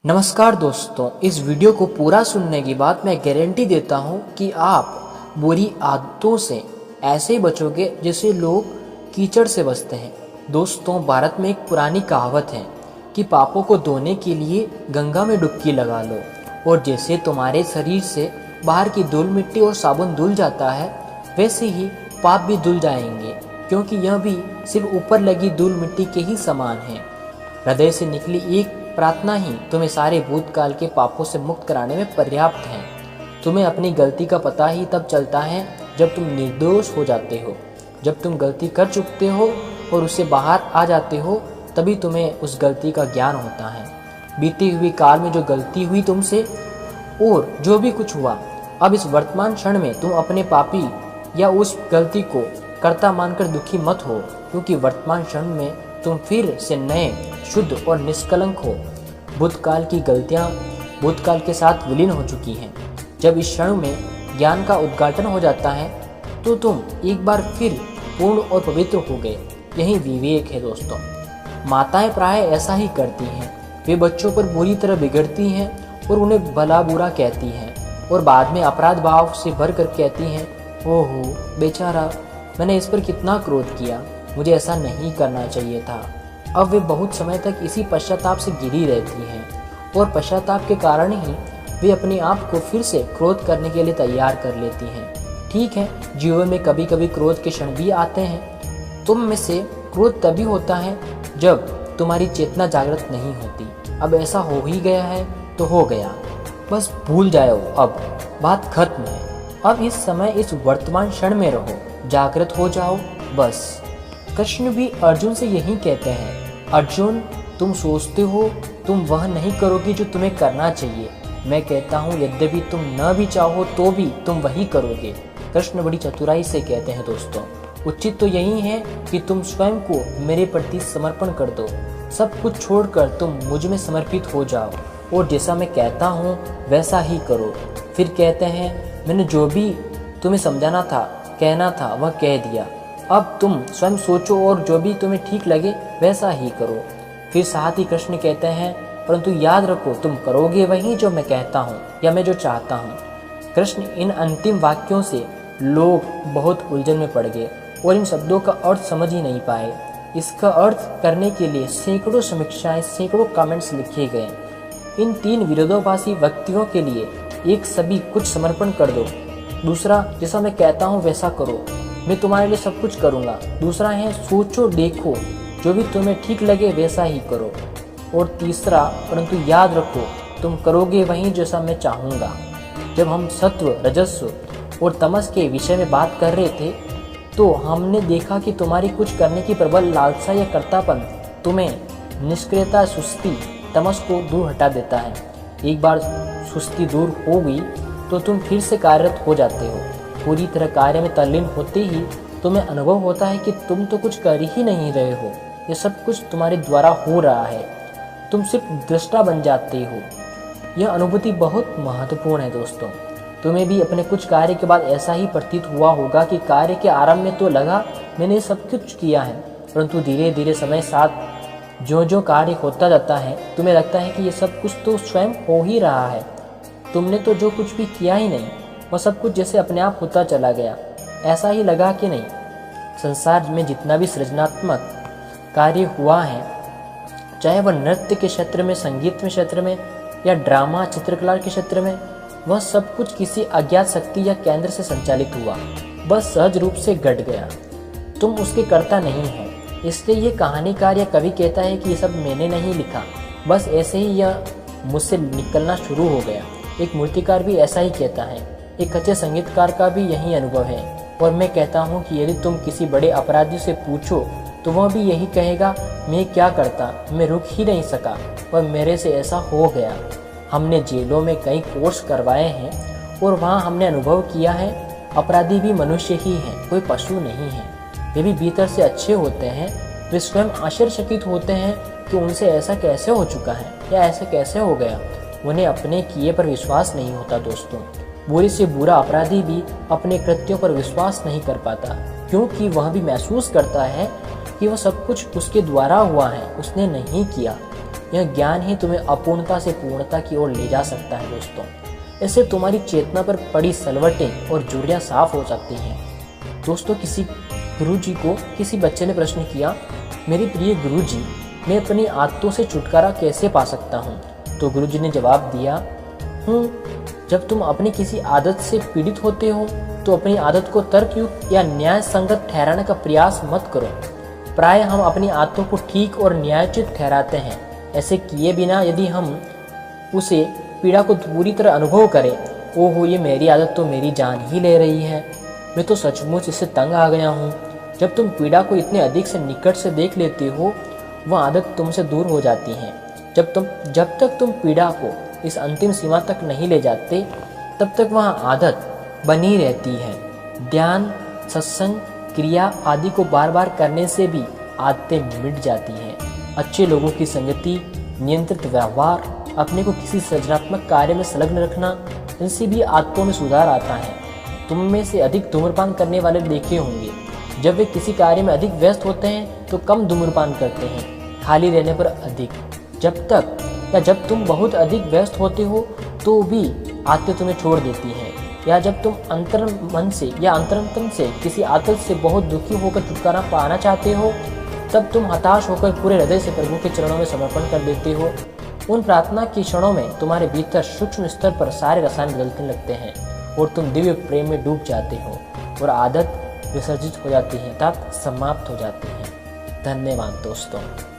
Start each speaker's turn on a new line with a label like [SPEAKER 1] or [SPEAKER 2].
[SPEAKER 1] नमस्कार दोस्तों, इस वीडियो को पूरा सुनने के बाद मैं गारंटी देता हूँ कि आप बुरी आदतों से ऐसे ही बचोगे जैसे लोग कीचड़ से बचते हैं। दोस्तों, भारत में एक पुरानी कहावत है कि पापों को धोने के लिए गंगा में डुबकी लगा लो, और जैसे तुम्हारे शरीर से बाहर की धूल मिट्टी और साबुन धुल जाता है, वैसे ही पाप भी धुल जाएंगे, क्योंकि यह भी सिर्फ ऊपर लगी धूल मिट्टी के ही समान है। हृदय से निकली एक प्रार्थना ही तुम्हें सारे भूतकाल के पापों से मुक्त कराने में पर्याप्त है। तुम्हें अपनी गलती का पता ही तब चलता है जब तुम निर्दोष हो जाते हो। जब तुम गलती कर चुकते हो और उससे बाहर आ जाते हो, तभी तुम्हें उस गलती का ज्ञान होता है। बीती हुई काल में जो गलती हुई तुमसे और जो भी कुछ हुआ, अब इस वर्तमान क्षण में तुम अपने पापी या उस गलती को कर्ता मानकर दुखी मत हो, क्योंकि वर्तमान क्षण में तुम फिर से नए, शुद्ध और निष्कलंक हो। भूतकाल की गलतियां भूतकाल के साथ विलीन हो चुकी हैं। जब इस क्षण में ज्ञान का उद्घाटन हो जाता है तो तुम एक बार फिर पूर्ण और पवित्र हो गए। यही विवेक है दोस्तों। माताएं प्राय ऐसा ही करती हैं। वे बच्चों पर बुरी तरह बिगड़ती हैं और उन्हें भला बुरा कहती हैं, और बाद में अपराध भाव से भर कर कहती हैं, ओहो बेचारा, मैंने इस पर कितना क्रोध किया, मुझे ऐसा नहीं करना चाहिए था। अब वे बहुत समय तक इसी पश्चाताप से घिरी रहती हैं, और पश्चाताप के कारण ही वे अपने आप को फिर से क्रोध करने के लिए तैयार कर लेती हैं। ठीक है, जीवन में कभी कभी क्रोध के क्षण भी आते हैं। तुम में से क्रोध तभी होता है जब तुम्हारी चेतना जागृत नहीं होती। अब ऐसा हो ही गया है तो हो गया, बस भूल जाओ, अब बात खत्म है। अब इस समय इस वर्तमान क्षण में रहो, जागृत हो जाओ बस। कृष्ण भी अर्जुन से यही कहते हैं, अर्जुन तुम सोचते हो तुम वह नहीं करोगे जो तुम्हें करना चाहिए। मैं कहता हूँ यद्यपि तुम न भी चाहो तो भी तुम वही करोगे। कृष्ण बड़ी चतुराई से कहते हैं दोस्तों, उचित तो यही है कि तुम स्वयं को मेरे प्रति समर्पण कर दो। सब कुछ छोड़कर तुम मुझ में समर्पित हो जाओ, और जैसा मैं कहता हूँ वैसा ही करो। फिर कहते हैं, मैंने जो भी तुम्हें समझाना था, कहना था, वह कह दिया। अब तुम स्वयं सोचो और जो भी तुम्हें ठीक लगे वैसा ही करो। फिर साथ ही कृष्ण कहते हैं, परंतु याद रखो तुम करोगे वही जो मैं कहता हूँ या मैं जो चाहता हूँ। कृष्ण इन अंतिम वाक्यों से लोग बहुत उलझन में पड़ गए और इन शब्दों का अर्थ समझ ही नहीं पाए। इसका अर्थ करने के लिए सैकड़ों समीक्षाएं, सैकड़ों कमेंट्स लिखे गए। इन तीन विरोधाभासी व्यक्तियों के लिए एक, सभी कुछ समर्पण कर दो। दूसरा, जैसा मैं कहता हूँ वैसा करो, मैं तुम्हारे लिए सब कुछ करूँगा। दूसरा है, सोचो देखो, जो भी तुम्हें ठीक लगे वैसा ही करो। और तीसरा, परंतु याद रखो तुम करोगे वही जैसा मैं चाहूँगा। जब हम सत्व, रजस्व और तमस के विषय में बात कर रहे थे तो हमने देखा कि तुम्हारी कुछ करने की प्रबल लालसा या कर्तापन तुम्हें निष्क्रियता, सुस्ती, तमस को दूर हटा देता है। एक बार सुस्ती दूर हो गई तो तुम फिर से कार्यरत हो जाते हो। पूरी तरह कार्य में तल्लीन होते ही तुम्हें अनुभव होता है कि तुम तो कुछ कर ही नहीं रहे हो, ये सब कुछ तुम्हारे द्वारा हो रहा है। तुम सिर्फ दृष्टा बन जाते हो। यह अनुभूति बहुत महत्वपूर्ण है दोस्तों। तुम्हें भी अपने कुछ कार्य के बाद ऐसा ही प्रतीत हुआ होगा कि कार्य के आरंभ में तो लगा मैंने सब कुछ किया है, परंतु धीरे धीरे समय साथ जो जो कार्य होता जाता है तुम्हें लगता है कि ये सब कुछ तो स्वयं हो ही रहा है। तुमने तो जो कुछ भी किया ही नहीं, वह सब कुछ जैसे अपने आप होता चला गया। ऐसा ही लगा कि नहीं, संसार में जितना भी सृजनात्मक कार्य हुआ है, चाहे वह नृत्य के क्षेत्र में, संगीत में क्षेत्र में या ड्रामा, चित्रकला के क्षेत्र में, वह सब कुछ किसी अज्ञात शक्ति या केंद्र से संचालित हुआ, बस सहज रूप से घट गया। तुम उसके कर्ता नहीं हो। इसलिए ये कहानीकार या कवि कहता है कि ये सब मैंने नहीं लिखा, बस ऐसे ही यह मुझसे निकलना शुरू हो गया। एक मूर्तिकार भी ऐसा ही कहता है। एक अच्छे संगीतकार का भी यही अनुभव है। और मैं कहता हूँ कि यदि तुम किसी बड़े अपराधी से पूछो तो वह भी यही कहेगा, मैं क्या करता, मैं रुक ही नहीं सका और मेरे से ऐसा हो गया। हमने जेलों में कई कोर्स करवाए हैं और वहाँ हमने अनुभव किया है, अपराधी भी मनुष्य ही हैं, कोई पशु नहीं है। वे भी भीतर से अच्छे होते हैं। वे स्वयं आश्चर्यचकित होते हैं कि उनसे ऐसा कैसे हो चुका है या ऐसा कैसे हो गया। उन्हें अपने किए पर विश्वास नहीं होता दोस्तों। बुरे से बुरा अपराधी भी अपने कृत्यों पर विश्वास नहीं कर पाता, क्योंकि वह भी महसूस करता है कि वह सब कुछ उसके द्वारा हुआ है, उसने नहीं किया। यह ज्ञान ही तुम्हें अपूर्णता से पूर्णता की ओर ले जा सकता है दोस्तों। इससे तुम्हारी चेतना पर पड़ी सलवटें और झुर्रियाँ साफ हो सकती हैं। दोस्तों, किसी गुरुजी को किसी बच्चे ने प्रश्न किया, मेरी प्रिय गुरुजी, मैं अपनी आदतों से छुटकारा कैसे पा सकता हूँ? तो गुरुजी ने जवाब दिया, जब तुम अपनी किसी आदत से पीड़ित होते हो तो अपनी आदत को तर्कयुक्त या न्याय संगत ठहराने का प्रयास मत करो। प्राय हम अपनी आदतों को ठीक और न्यायोचित ठहराते हैं। ऐसे किए बिना यदि हम उसे पीड़ा को पूरी तरह अनुभव करें, ओहो ये मेरी आदत तो मेरी जान ही ले रही है, मैं तो सचमुच इससे तंग आ गया हूँ। जब तुम पीड़ा को इतने अधिक से निकट से देख लेते हो, वह आदत तुमसे दूर हो जाती है। जब तक तुम पीड़ा को इस अंतिम सीमा तक नहीं ले जाते, तब तक वह आदत बनी रहती है। ध्यान, सत्संग, क्रिया आदि को बार बार करने से भी आदतें मिट जाती हैं। अच्छे लोगों की संगति, नियंत्रित व्यवहार, अपने को किसी सृजनात्मक कार्य में संलग्न रखना, इनसे भी आदतों में सुधार आता है। तुम में से अधिक धूम्रपान करने वाले देखे होंगे। जब वे किसी कार्य में अधिक व्यस्त होते हैं तो कम धूम्रपान करते हैं, खाली रहने पर अधिक। जब तुम बहुत अधिक व्यस्त होते हो तो भी आदतें तुम्हें छोड़ देती हैं, या जब तुम अंतरंग मन से या अंतरंग से किसी आदत से बहुत दुखी होकर छुटकारा पाना चाहते हो, तब तुम हताश होकर पूरे हृदय से प्रभु के चरणों में समर्पण कर देते हो। उन प्रार्थना की क्षणों में तुम्हारे भीतर सूक्ष्म स्तर पर सारे रसायन बदलने लगते हैं और तुम दिव्य प्रेम में डूब जाते हो और आदत विसर्जित हो जाती है, अर्थात समाप्त हो जाती है। धन्यवाद दोस्तों।